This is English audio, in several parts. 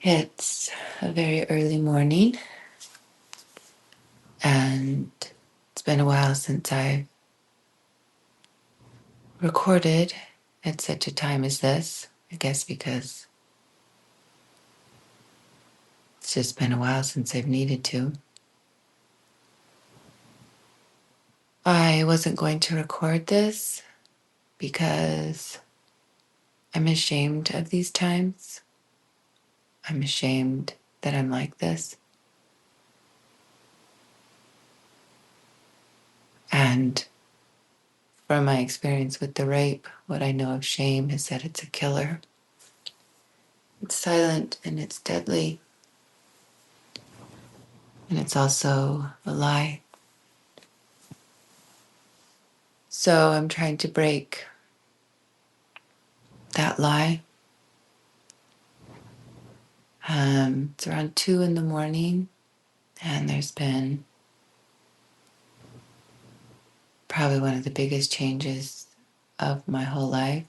It's a very early morning, and it's been a while since I recorded at such a time as this. I guess because it's just been a while since I've needed to. I wasn't going to record this because I'm ashamed of these times. I'm ashamed that I'm like this. And from my experience with the rape, what I know of shame is that it's a killer. It's silent and it's deadly, and it's also a lie. So I'm trying to break that lie. It's around 2 in the morning, and there's been probably one of the biggest changes of my whole life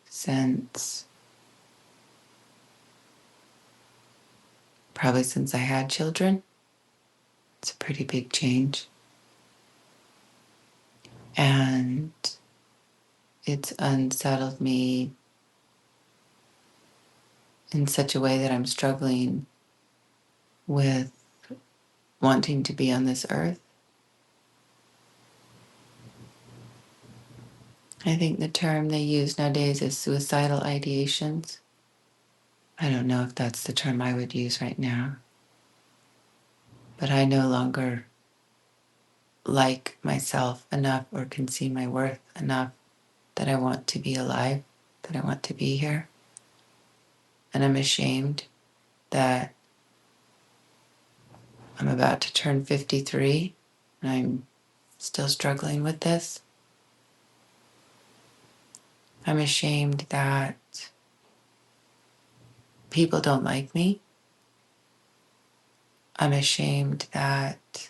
since I had children. It's a pretty big change. And it's unsettled me in such a way that I'm struggling with wanting to be on this earth. I think the term they use nowadays is suicidal ideations. I don't know if that's the term I would use right now, but I no longer like myself enough or can see my worth enough that I want to be alive, that I want to be here. And I'm ashamed that I'm about to turn 53 and I'm still struggling with this. I'm ashamed that people don't like me. I'm ashamed that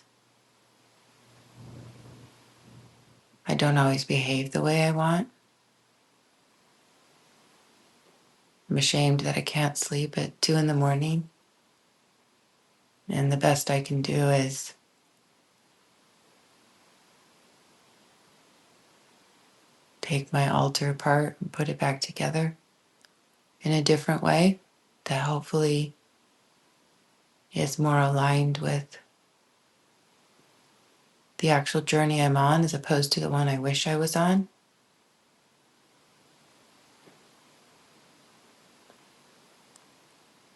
I don't always behave the way I want. I'm ashamed that I can't sleep at 2 in the morning. And the best I can do is take my altar apart and put it back together in a different way that hopefully is more aligned with the actual journey I'm on as opposed to the one I wish I was on.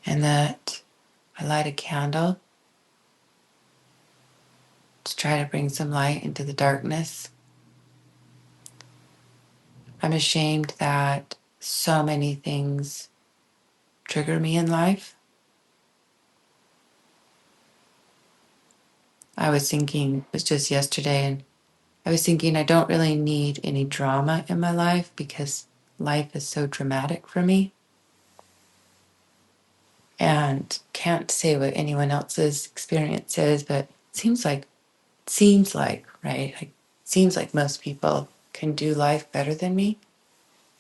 And that I light a candle to try to bring some light into the darkness. I'm ashamed that so many things trigger me in life. I was thinking, it was just yesterday, and I was thinking I don't really need any drama in my life because life is so dramatic for me. And can't say what anyone else's experience is, but it seems like, right? Like, seems like most people can do life better than me,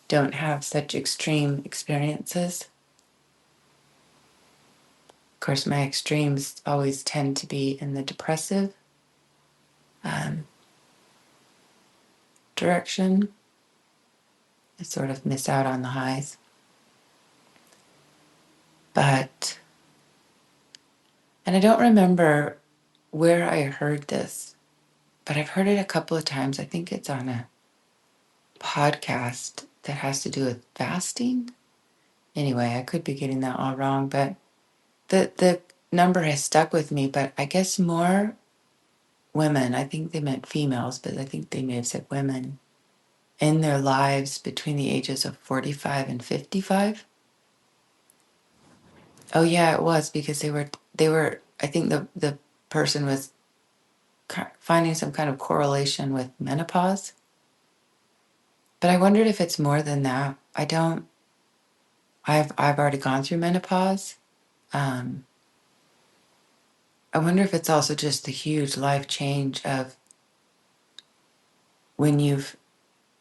don't have such extreme experiences. Of course, my extremes always tend to be in the depressive direction. I sort of miss out on the highs. And I don't remember where I heard this, but I've heard it a couple of times. I think it's on a podcast that has to do with fasting. Anyway, I could be getting that all wrong, but the number has stuck with me. But I guess more women, I think they meant females, but I think they may have said women, in their lives between the ages of 45 and 55. Oh yeah, it was because they were I think the person was finding some kind of correlation with menopause. But I wondered if it's more than that. I've already gone through menopause. Um, I wonder if it's also just the huge life change of when you've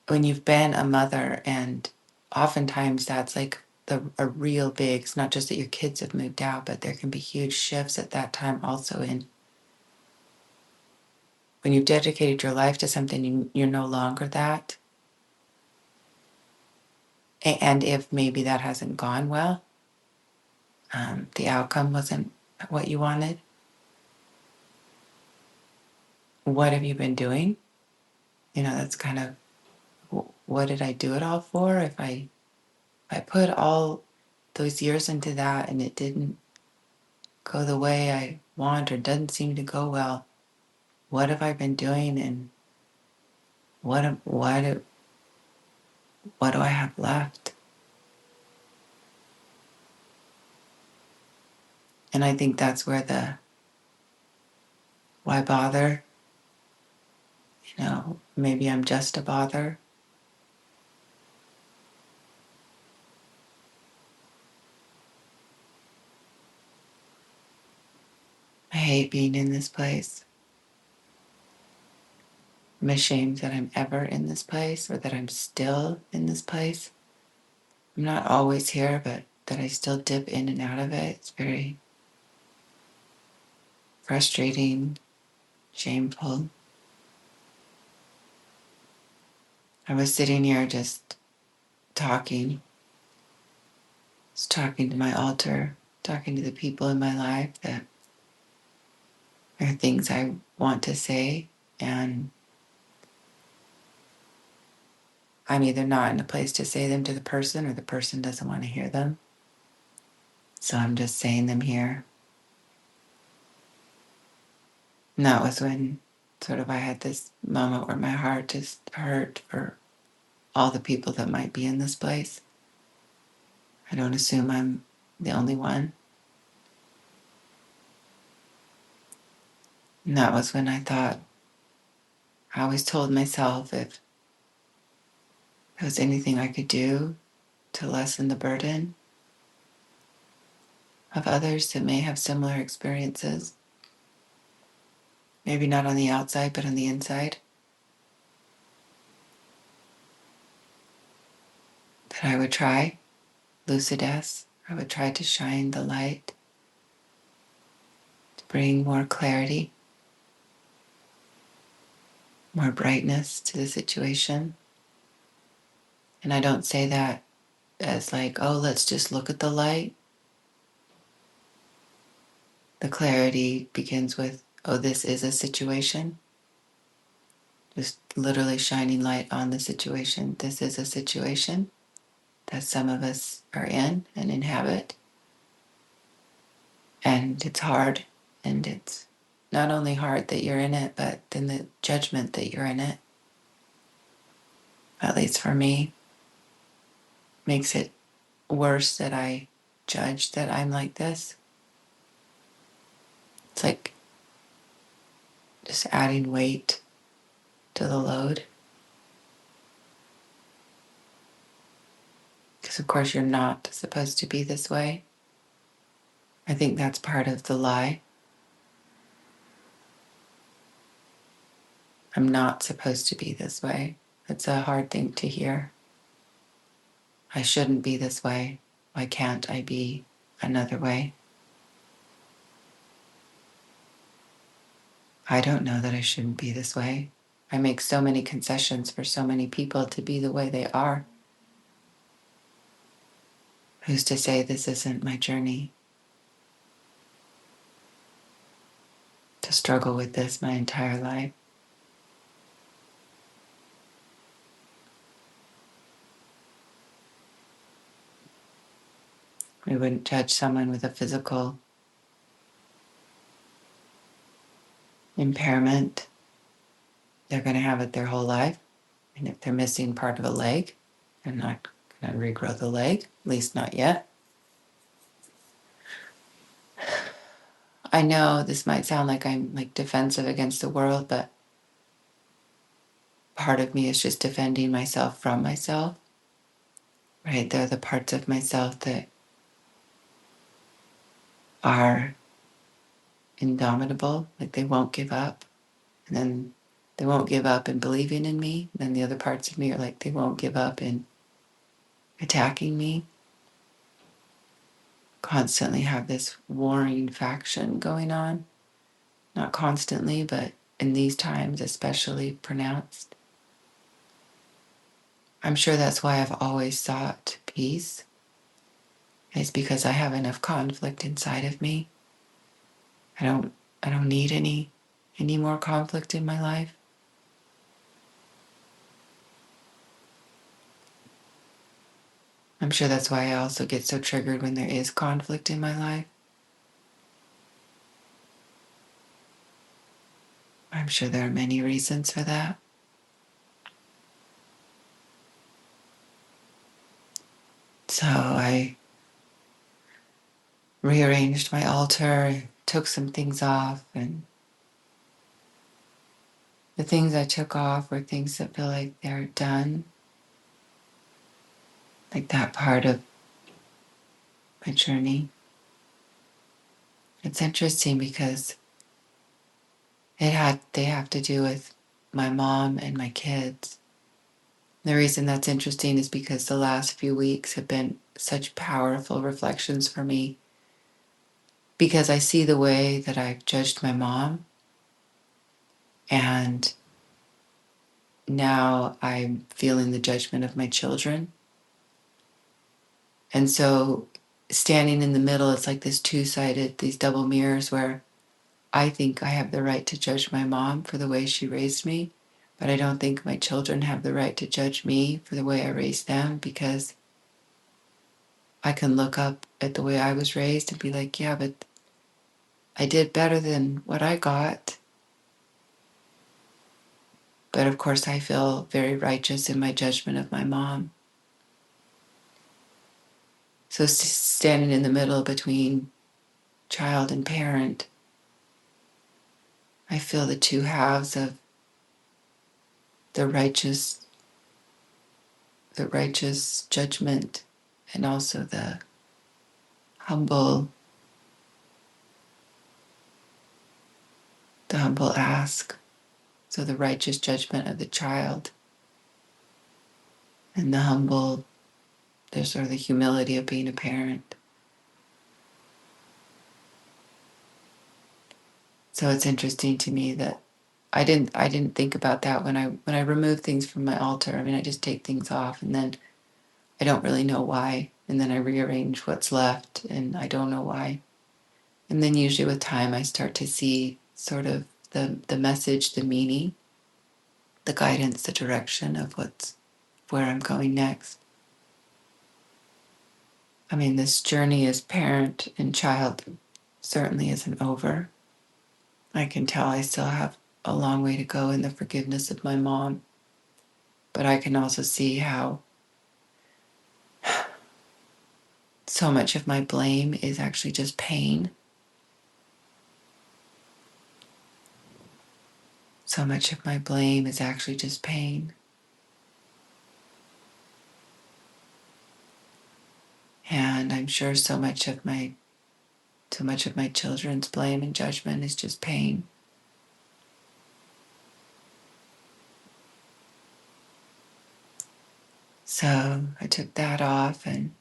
been a mother, and oftentimes that's like a real big, it's not just that your kids have moved out, but there can be huge shifts at that time also in when you've dedicated your life to something, you're no longer that. And if maybe that hasn't gone well, the outcome wasn't what you wanted, what have you been doing? That's kind of what did I do it all for? If I put all those years into that and it didn't go the way I want or doesn't seem to go well, what have I been doing and what do I have left? And I think that's where the why bother? Maybe I'm just a bother. I hate being in this place. I'm ashamed that I'm ever in this place or that I'm still in this place. I'm not always here, but that I still dip in and out of it. It's very frustrating, shameful. I was sitting here just talking, just talking to my altar, talking to the people in my life that are things I want to say, and I'm either not in a place to say them to the person or the person doesn't want to hear them. So I'm just saying them here. And that was when sort of I had this moment where my heart just hurt for all the people that might be in this place. I don't assume I'm the only one. And that was when I thought, I always told myself if there was anything I could do to lessen the burden of others that may have similar experiences, maybe not on the outside, but on the inside, that I would try lucidess. I would try to shine the light, to bring more clarity, more brightness to the situation. And I don't say that as like, oh, let's just look at the light. The clarity begins with, oh, this is a situation. Just literally shining light on the situation. This is a situation that some of us are in and inhabit. And it's hard. And it's not only hard that you're in it, but then the judgment that you're in it, at least for me, makes it worse that I judge that I'm like this. It's like just adding weight to the load. Because, of course, you're not supposed to be this way. I think that's part of the lie. I'm not supposed to be this way. It's a hard thing to hear. I shouldn't be this way. Why can't I be another way? I don't know that I shouldn't be this way. I make so many concessions for so many people to be the way they are. Who's to say this isn't my journey? To struggle with this my entire life. We wouldn't judge someone with a physical impairment. They're going to have it their whole life. And if they're missing part of a leg, they're not going to regrow the leg, at least not yet. I know this might sound like I'm like defensive against the world, but part of me is just defending myself from myself, right? There are the parts of myself that are indomitable, like they won't give up. And then they won't give up in believing in me. And then the other parts of me are like, they won't give up in attacking me. constantly have this warring faction going on. Not constantly, but in these times especially pronounced. I'm sure that's why I've always sought peace. It's because I have enough conflict inside of me. I don't need any more conflict in my life. I'm sure that's why I also get so triggered when there is conflict in my life. I'm sure there are many reasons for that. So I rearranged my altar, took some things off, and the things I took off were things that feel like they're done. Like that part of my journey. It's interesting because they have to do with my mom and my kids. The reason that's interesting is because the last few weeks have been such powerful reflections for me, because I see the way that I've judged my mom, and now I'm feeling the judgment of my children. And so standing in the middle, it's like this two-sided, these double mirrors where I think I have the right to judge my mom for the way she raised me, but I don't think my children have the right to judge me for the way I raised them, because I can look up at the way I was raised and be like, yeah, but I did better than what I got. But of course, I feel very righteous in my judgment of my mom. So standing in the middle between child and parent, I feel the two halves of the righteous judgment, and also the humble ask. So the righteous judgment of the child, and the humble, there's sort of the humility of being a parent. So it's interesting to me that I didn't think about that when I remove things from my altar. I mean, I just take things off, and then I don't really know why, and then I rearrange what's left, and I don't know why. And then usually with time I start to see sort of the message, the meaning, the guidance, the direction of where I'm going next. I mean, this journey as parent and child certainly isn't over. I can tell I still have a long way to go in the forgiveness of my mom, but I can also see how so much of my blame is actually just pain. So much of my blame is actually just pain. And I'm sure so much of my children's blame and judgment is just pain. So I took that off and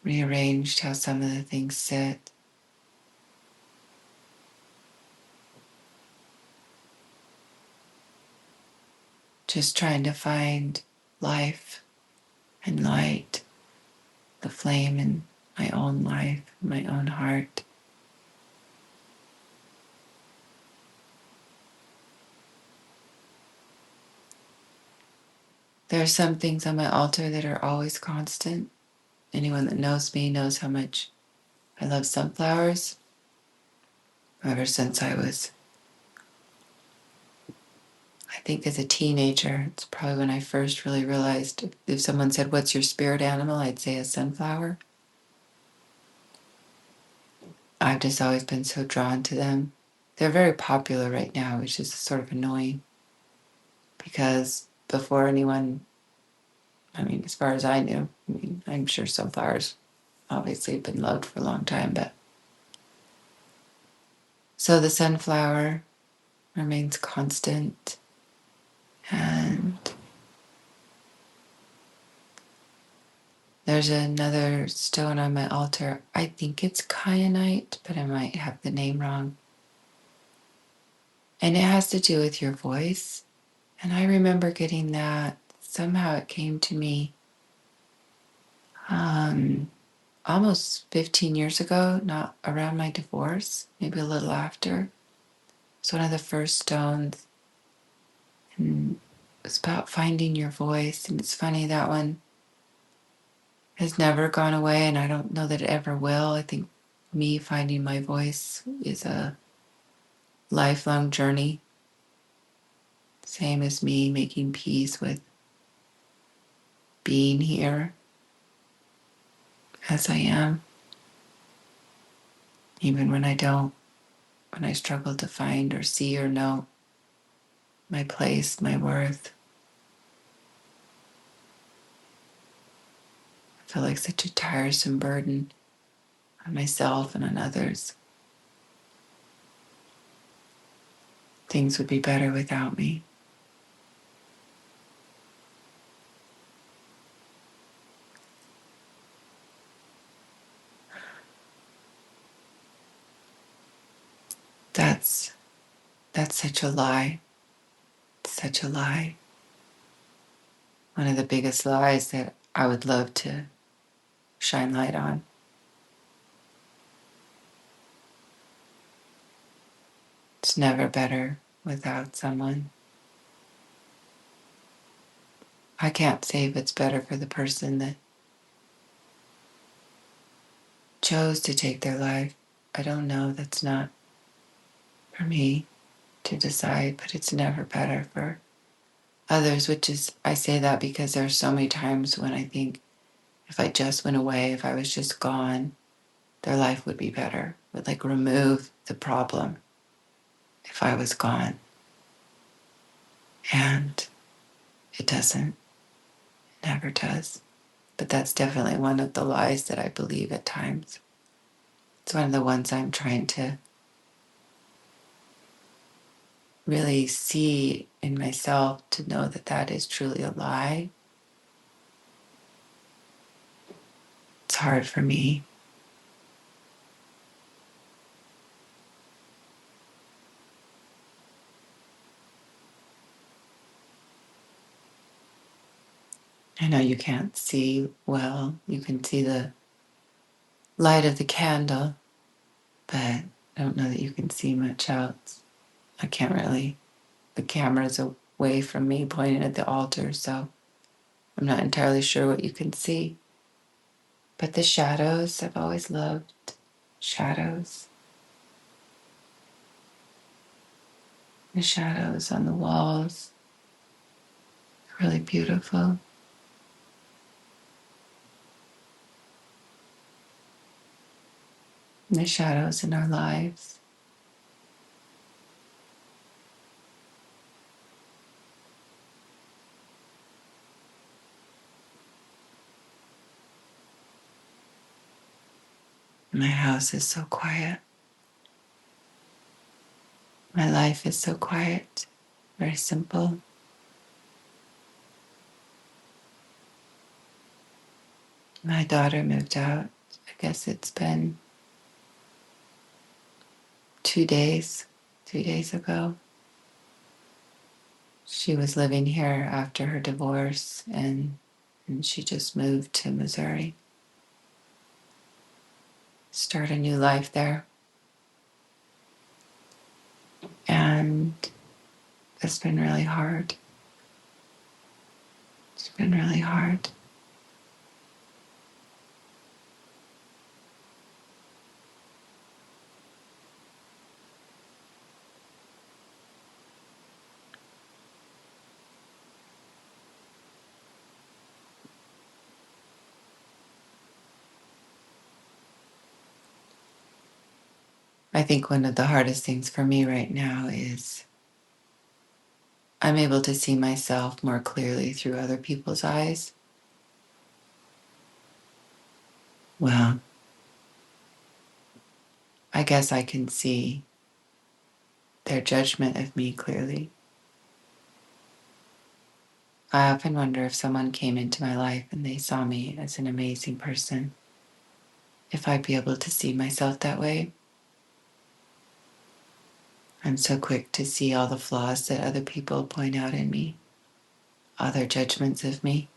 rearranged how some of the things sit. Just trying to find life and light, the flame in my own life, my own heart. There are some things on my altar that are always constant. Anyone that knows me knows how much I love sunflowers. Ever since I think as a teenager, it's probably when I first really realized, if someone said, "What's your spirit animal?" I'd say a sunflower. I've just always been so drawn to them. They're very popular right now, which is sort of annoying, because before anyone, I mean, as far as I knew, I mean, I'm sure sunflowers obviously have been loved for a long time, but so the sunflower remains constant, and there's another stone on my altar. I think it's kyanite, but I might have the name wrong. And it has to do with your voice. And I remember getting that. Somehow it came to me almost 15 years ago, not around my divorce, maybe a little after. It's one of the first stones. And it's about finding your voice. And it's funny, that one has never gone away, and I don't know that it ever will. I think me finding my voice is a lifelong journey. Same as me making peace with being here as I am, even when I don't, when I struggle to find or see or know my place, my worth. I feel like such a tiresome burden on myself and on others. Things would be better without me. That's such a lie. Such a lie. One of the biggest lies that I would love to shine light on. It's never better without someone. I can't say if it's better for the person that chose to take their life. I don't know. That's not for me to decide, but it's never better for others, which is, I say that because there are so many times when I think if I just went away, if I was just gone, their life would be better. Would like remove the problem if I was gone. And it doesn't. It never does. But that's definitely one of the lies that I believe at times. It's one of the ones I'm trying to really see in myself, to know that that is truly a lie. It's hard for me. I know you can't see well. You can see the light of the candle, but I don't know that you can see much else. I can't really. The camera's away from me pointing at the altar, so I'm not entirely sure what you can see. But the shadows, I've always loved shadows. The shadows on the walls, really beautiful. And the shadows in our lives. My house is so quiet. My life is so quiet, very simple. My daughter moved out. I guess it's been 2 days, 2 days ago. She was living here after her divorce, and she just moved to Missouri. Start a new life there. And it's been really hard. It's been really hard. I think one of the hardest things for me right now is I'm able to see myself more clearly through other people's eyes. Well, I guess I can see their judgment of me clearly. I often wonder if someone came into my life and they saw me as an amazing person, if I'd be able to see myself that way. I'm so quick to see all the flaws that other people point out in me, all their judgments of me.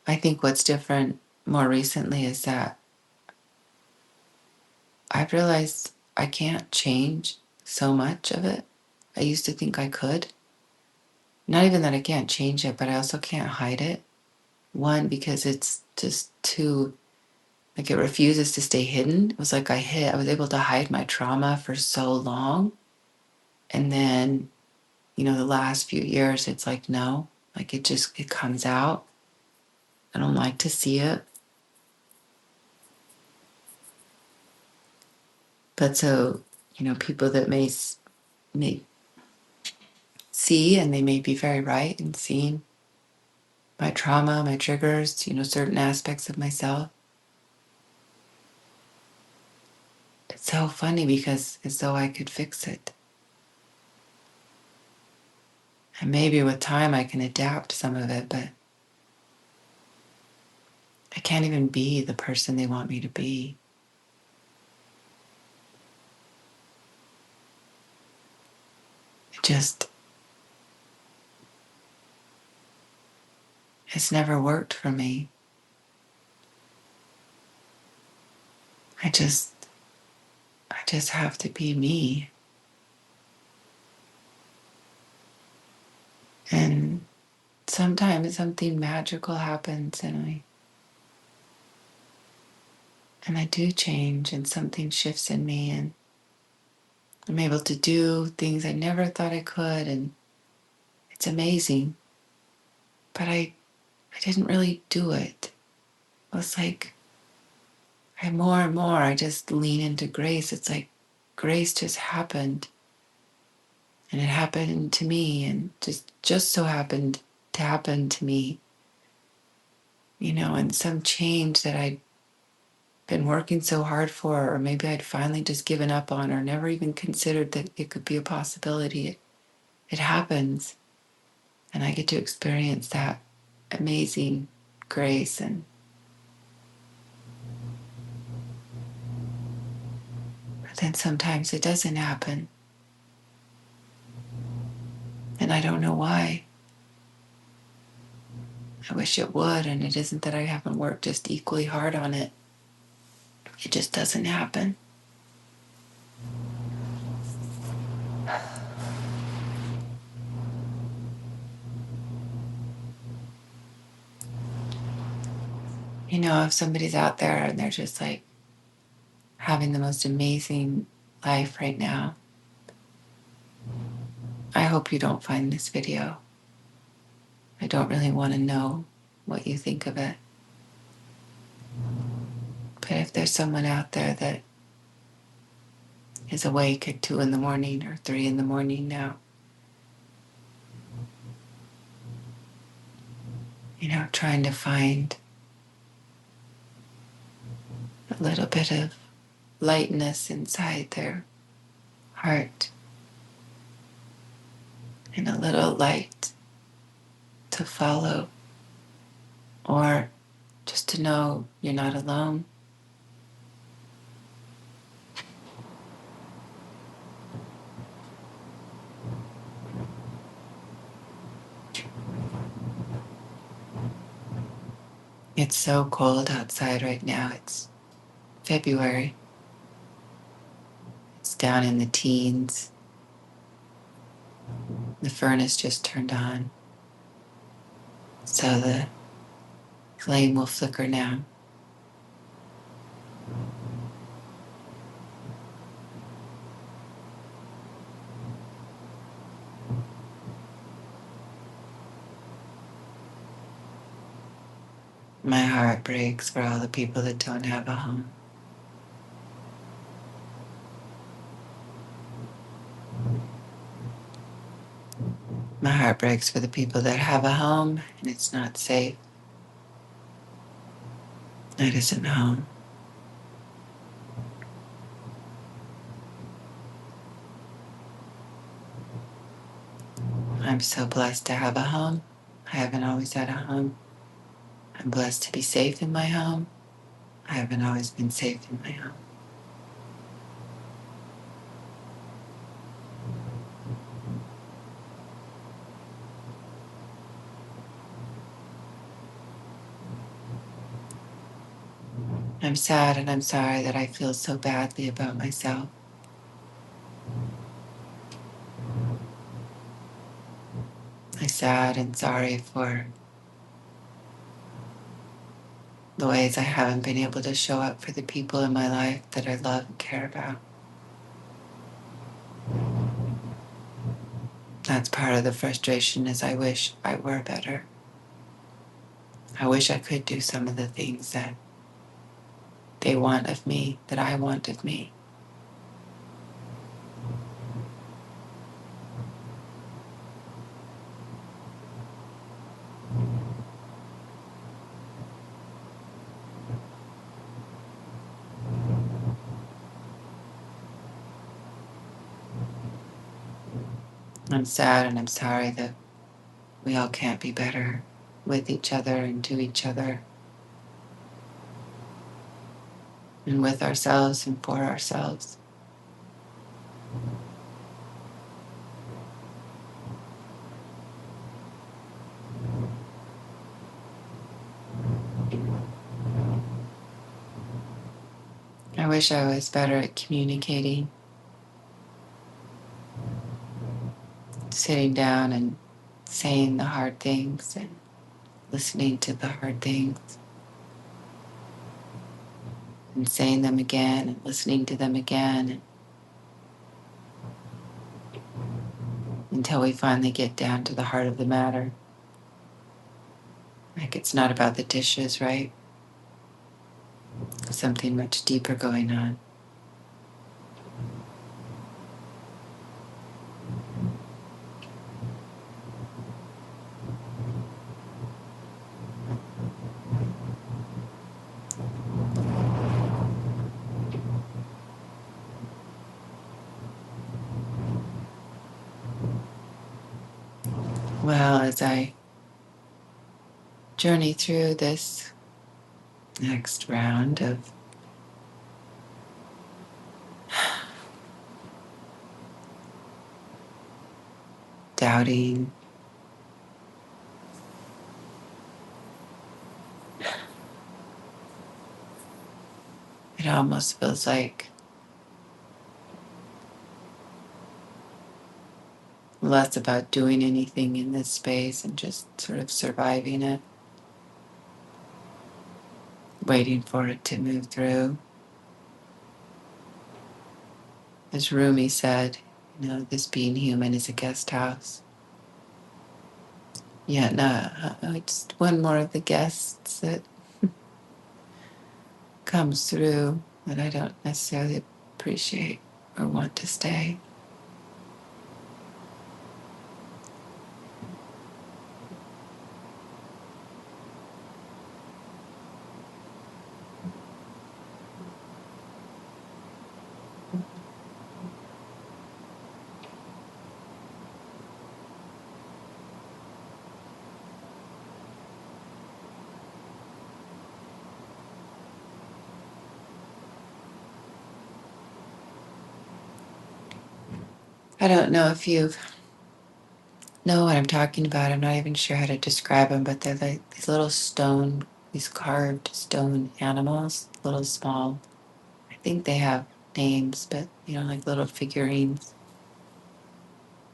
I think what's different more recently is that I've realized I can't change so much of it. I used to think I could. Not even that I can't change it, but I also can't hide it. One, because it's just too, like, it refuses to stay hidden. It was like I was able to hide my trauma for so long. And then, the last few years, it's like, no, like it comes out. I don't like to see it. But so, people that may see, and they may be very right in seeing my trauma, my triggers, certain aspects of myself. It's so funny because it's though I could fix it. And maybe with time I can adapt some of it, but I can't even be the person they want me to be. It just, it's never worked for me. I just, I just have to be me. And sometimes something magical happens and I do change and something shifts in me and I'm able to do things I never thought I could and it's amazing. But I didn't really do it. It was like more and more I just lean into grace. It's like grace just happened. And it happened to me and just so happened to happen to me. And some change that I'd been working so hard for, or maybe I'd finally just given up on, or never even considered that it could be a possibility. It happens. And I get to experience that amazing grace. And but then sometimes it doesn't happen. And I don't know why. I wish it would, and it isn't that I haven't worked just equally hard on it. It just doesn't happen. If somebody's out there and they're just like having the most amazing life right now, I hope you don't find this video. I don't really want to know what you think of it. But if there's someone out there that is awake at 2 a.m. or 3 a.m. now, trying to find a little bit of lightness inside their heart and a little light to follow, or just to know you're not alone. It's so cold outside right now. It's February. It's down in the teens. The furnace just turned on, so the flame will flicker now. My heart breaks for all the people that don't have a home. My heart breaks for the people that have a home and it's not safe. It isn't home. I'm so blessed to have a home. I haven't always had a home. I'm blessed to be safe in my home. I haven't always been safe in my home. I'm sad and I'm sorry that I feel so badly about myself. I'm sad and sorry for the ways I haven't been able to show up for the people in my life that I love and care about. That's part of the frustration is I wish I were better. I wish I could do some of the things that they want of me, that I want of me. I'm sad and I'm sorry that we all can't be better with each other and to each other and with ourselves and for ourselves. I wish I was better at communicating, sitting down and saying the hard things and listening to the hard things and saying them again and listening to them again until we finally get down to the heart of the matter. Like it's not about the dishes, right? Something much deeper going on. Well, as I journey through this next round of doubting, it almost feels like less about doing anything in this space and just sort of surviving it, waiting for it to move through. As Rumi said, this being human is a guest house. Yeah, no, just one more of the guests that comes through that I don't necessarily appreciate or want to stay. I don't know if you know what I'm talking about. I'm not even sure how to describe them, but they're like these little stone, these carved stone animals, little small. I think they have names, but like little figurines.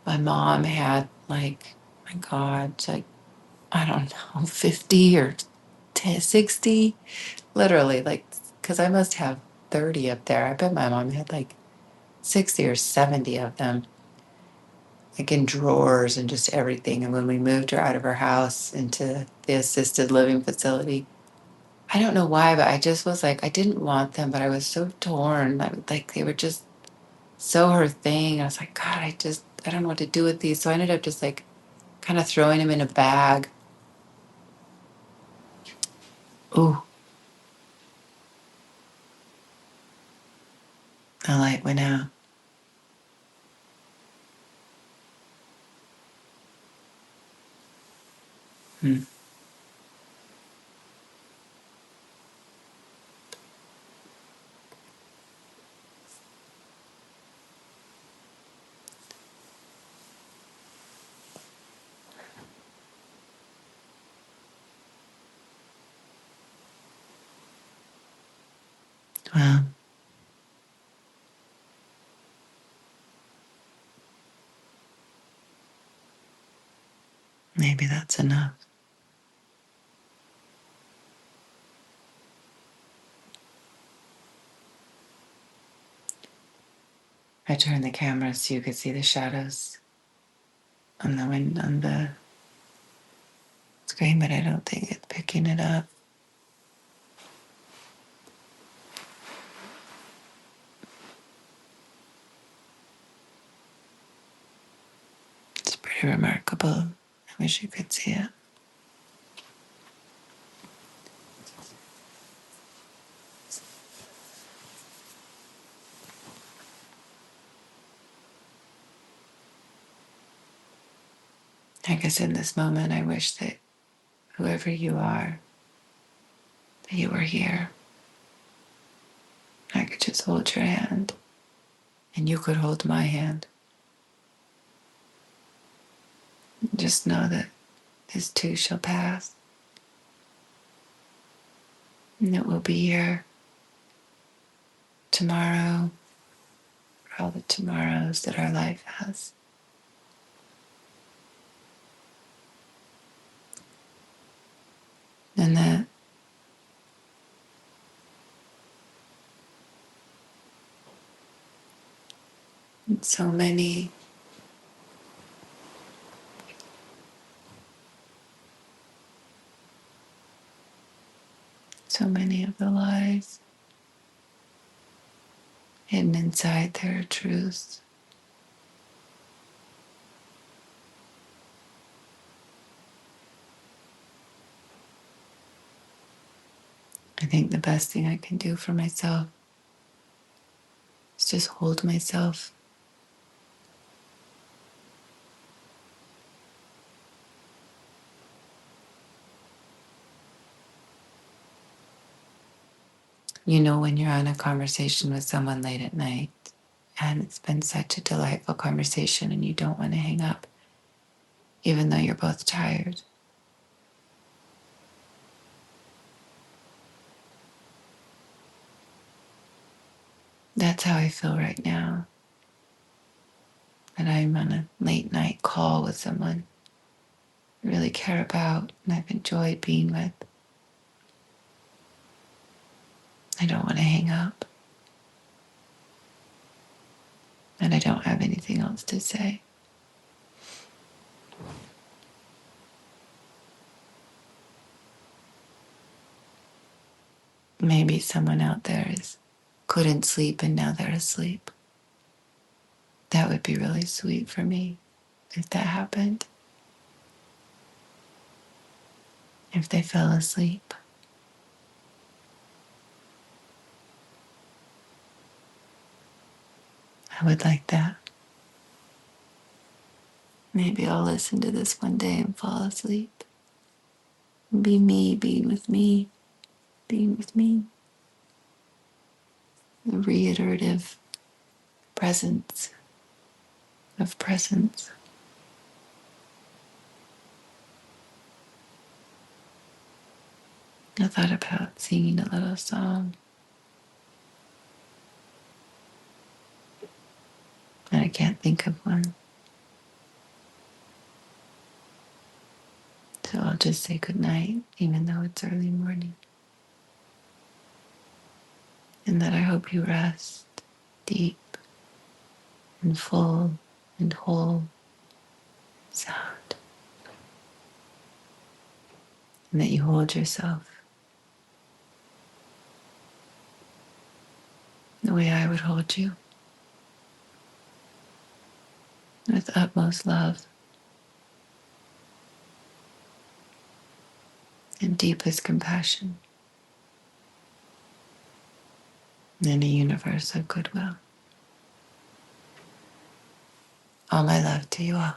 My mom had like, my God, it's like, I don't know, 50 or 10, 60, literally, like, because I must have 30 up there. I bet my mom had like 60 or 70 of them, like in drawers and just everything. And when we moved her out of her house into the assisted living facility, I don't know why, but I just was like, I didn't want them, but I was so torn. Like they were just so her thing. I was like, God, I don't know what to do with these. So I ended up just like kind of throwing them in a bag. Ooh, the light went out. Hmm. Well, maybe that's enough. I turned the camera so you could see the shadows on the screen, but I don't think it's picking it up. It's pretty remarkable. I wish you could see it. I guess in this moment, I wish that whoever you are, that you were here. I could just hold your hand and you could hold my hand. Just know that this too shall pass and that we'll be here tomorrow for all the tomorrows that our life has. And that so many of the lies hidden inside there are truths. I think the best thing I can do for myself is just hold myself. You know, when you're on a conversation with someone late at night and it's been such a delightful conversation and you don't want to hang up, even though you're both tired. That's how I feel right now. That I'm on a late night call with someone I really care about and I've enjoyed being with. I don't want to hang up. And I don't have anything else to say. Maybe someone out there couldn't sleep and now they're asleep. That would be really sweet for me if that happened. If they fell asleep. I would like that. Maybe I'll listen to this one day and fall asleep. Be me, being with me, being with me. The reiterative presence of presence. I thought about singing a little song. And I can't think of one. So I'll just say goodnight, even though it's early morning. And that I hope you rest deep and full and whole sound. And that you hold yourself the way I would hold you, with utmost love and deepest compassion in a universe of goodwill. All my love to you all.